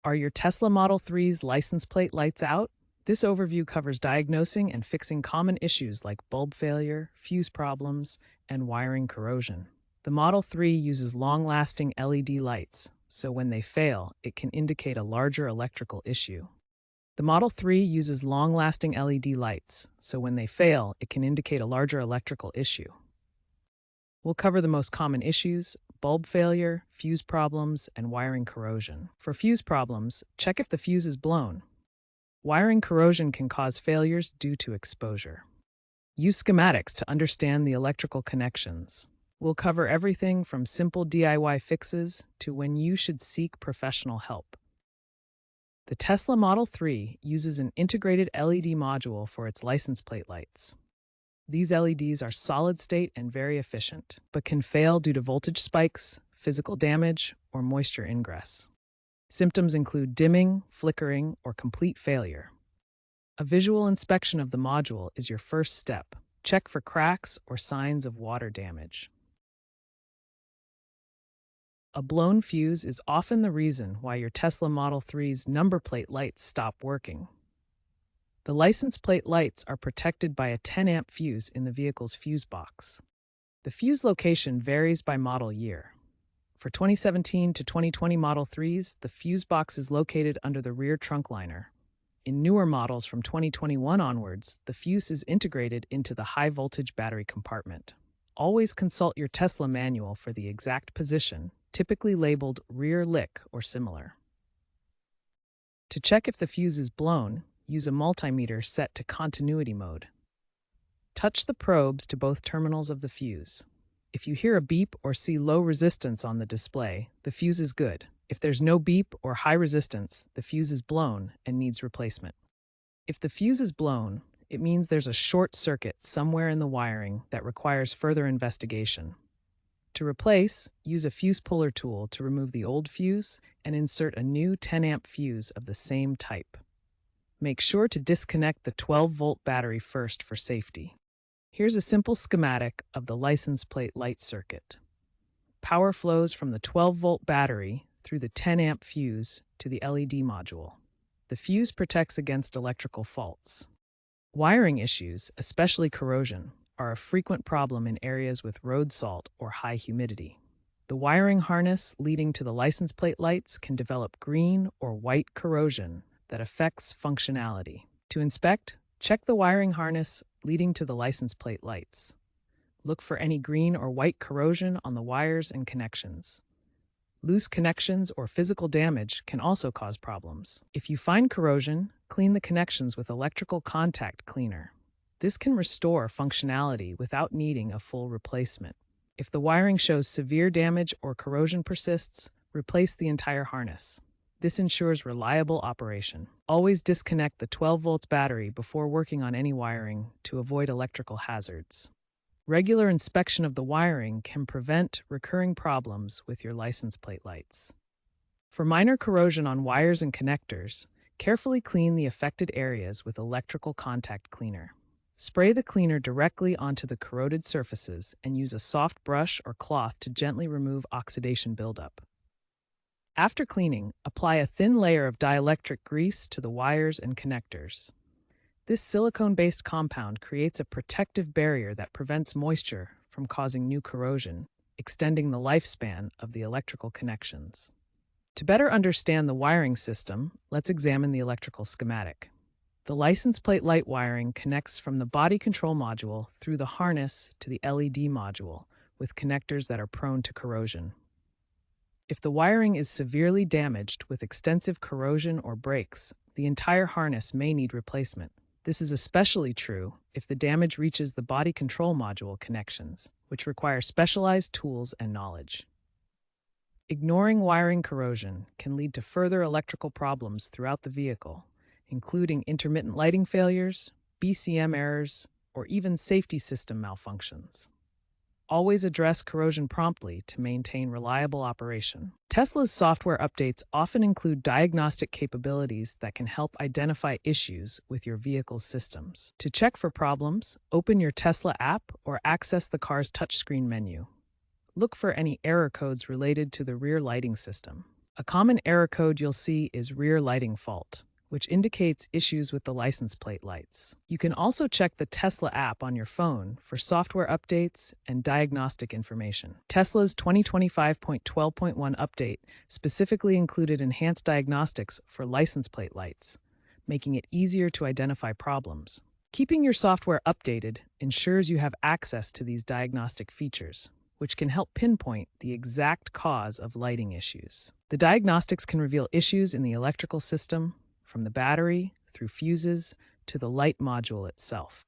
Are your Tesla Model 3's license plate lights out? This overview covers diagnosing and fixing common issues like bulb failure, fuse problems, and wiring corrosion. The Model 3 uses long-lasting LED lights, so when they fail, it can indicate a larger electrical issue. The Model 3 uses long-lasting LED lights, so when they fail, it can indicate a larger electrical issue. We'll cover the most common issues: bulb failure, fuse problems, and wiring corrosion. For fuse problems, check if the fuse is blown. Wiring corrosion can cause failures due to exposure. Use schematics to understand the electrical connections. We'll cover everything from simple DIY fixes to when you should seek professional help. The Tesla Model 3 uses an integrated LED module for its license plate lights. These LEDs are solid-state and very efficient, but can fail due to voltage spikes, physical damage, or moisture ingress. Symptoms include dimming, flickering, or complete failure. A visual inspection of the module is your first step. Check for cracks or signs of water damage. A blown fuse is often the reason why your Tesla Model 3's number plate lights stop working. The license plate lights are protected by a 10-amp fuse in the vehicle's fuse box. The fuse location varies by model year. For 2017 to 2020 Model 3s, the fuse box is located under the rear trunk liner. In newer models from 2021 onwards, the fuse is integrated into the high-voltage battery compartment. Always consult your Tesla manual for the exact position, typically labeled rear lick or similar. To check if the fuse is blown, use a multimeter set to continuity mode. Touch the probes to both terminals of the fuse. If you hear a beep or see low resistance on the display, the fuse is good. If there's no beep or high resistance, the fuse is blown and needs replacement. If the fuse is blown, it means there's a short circuit somewhere in the wiring that requires further investigation. To replace, use a fuse puller tool to remove the old fuse and insert a new 10-amp fuse of the same type. Make sure to disconnect the 12-volt battery first for safety. Here's a simple schematic of the license plate light circuit. Power flows from the 12-volt battery through the 10-amp fuse to the LED module. The fuse protects against electrical faults. Wiring issues, especially corrosion, are a frequent problem in areas with road salt or high humidity. The wiring harness leading to the license plate lights can develop green or white corrosion that affects functionality. To inspect, check the wiring harness leading to the license plate lights. Look for any green or white corrosion on the wires and connections. Loose connections or physical damage can also cause problems. If you find corrosion, clean the connections with electrical contact cleaner. This can restore functionality without needing a full replacement. If the wiring shows severe damage or corrosion persists, replace the entire harness. This ensures reliable operation. Always disconnect the 12 volts battery before working on any wiring to avoid electrical hazards. Regular inspection of the wiring can prevent recurring problems with your license plate lights. For minor corrosion on wires and connectors, carefully clean the affected areas with electrical contact cleaner. Spray the cleaner directly onto the corroded surfaces and use a soft brush or cloth to gently remove oxidation buildup. After cleaning, apply a thin layer of dielectric grease to the wires and connectors. This silicone-based compound creates a protective barrier that prevents moisture from causing new corrosion, extending the lifespan of the electrical connections. To better understand the wiring system, let's examine the electrical schematic. The license plate light wiring connects from the body control module through the harness to the LED module, with connectors that are prone to corrosion. If the wiring is severely damaged with extensive corrosion or breaks, the entire harness may need replacement. This is especially true if the damage reaches the body control module connections, which require specialized tools and knowledge. Ignoring wiring corrosion can lead to further electrical problems throughout the vehicle, including intermittent lighting failures, BCM errors, or even safety system malfunctions. Always address corrosion promptly to maintain reliable operation. Tesla's software updates often include diagnostic capabilities that can help identify issues with your vehicle's systems. To check for problems, open your Tesla app or access the car's touchscreen menu. Look for any error codes related to the rear lighting system. A common error code you'll see is rear lighting fault, which indicates issues with the license plate lights. You can also check the Tesla app on your phone for software updates and diagnostic information. Tesla's 2025.12.1 update specifically included enhanced diagnostics for license plate lights, making it easier to identify problems. Keeping your software updated ensures you have access to these diagnostic features, which can help pinpoint the exact cause of lighting issues. The diagnostics can reveal issues in the electrical system, from the battery through fuses to the light module itself.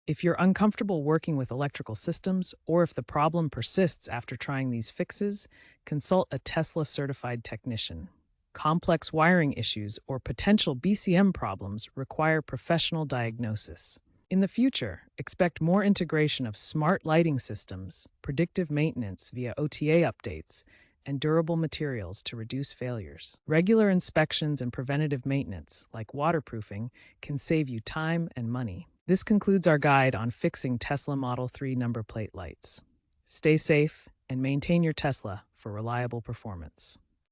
If you're uncomfortable working with electrical systems, or if the problem persists after trying these fixes, consult a Tesla certified technician. Complex wiring issues or potential BCM problems require professional diagnosis. In the future, expect more integration of smart lighting systems, predictive maintenance via OTA updates, and durable materials to reduce failures. Regular inspections and preventative maintenance, like waterproofing, can save you time and money. This concludes our guide on fixing Tesla Model 3 number plate lights. Stay safe and maintain your Tesla for reliable performance.